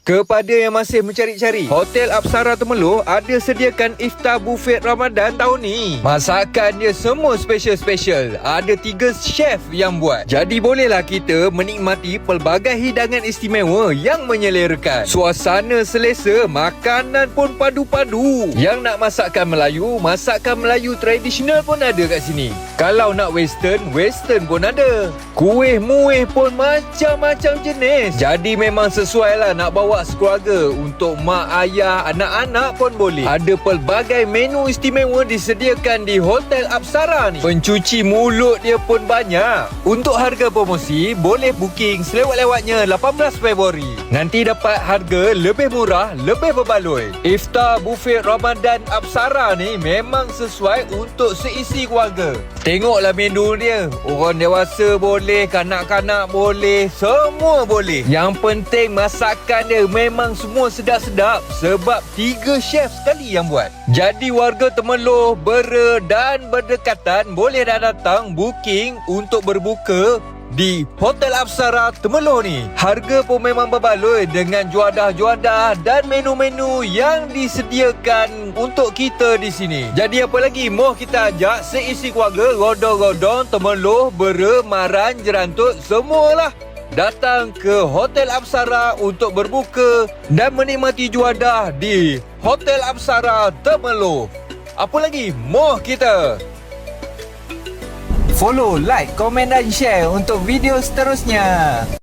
Kepada yang masih mencari-cari, Hotel Apsara Temerloh ada sediakan iftar buffet Ramadan tahun ni. Masakan dia semua special-special. Ada 3 chef yang buat. Jadi bolehlah kita menikmati pelbagai hidangan istimewa yang menyelerakan. Suasana selesa, makanan pun padu-padu. Yang nak masakan Melayu tradisional pun ada kat sini. Kalau nak western pun ada. Kuih muih pun macam-macam jenis. Jadi memang sesuai lah nak bawa sekeluarga. Untuk mak, ayah, anak-anak pun boleh. Ada pelbagai menu istimewa disediakan di Hotel Apsara ni. Pencuci mulut dia pun banyak. Untuk harga promosi, boleh booking selewat-lewatnya 18 Februari. Nanti dapat harga lebih murah, lebih berbaloi. Iftar buffet Ramadan Apsara ni memang sesuai untuk seisi keluarga. Tengoklah menu dia. Orang dewasa boleh, kanak-kanak boleh, semua boleh. Yang penting masakan dia memang semua sedap-sedap sebab 3 chef sekali yang buat. Jadi warga Temerloh, Bera dan berdekatan boleh dah datang booking untuk berbuka di Hotel Apsara Temerloh ni. Harga pun memang berbaloi dengan juadah-juadah dan menu-menu yang disediakan untuk kita di sini. Jadi apa lagi, moh kita ajak seisi keluarga, godong-godong, Temerloh, Bera, Maran, Jerantut, semualah datang ke Hotel Apsara untuk berbuka dan menikmati juadah di Hotel Apsara Temerloh. Apa lagi, moh kita. Follow, like, komen dan share untuk video seterusnya.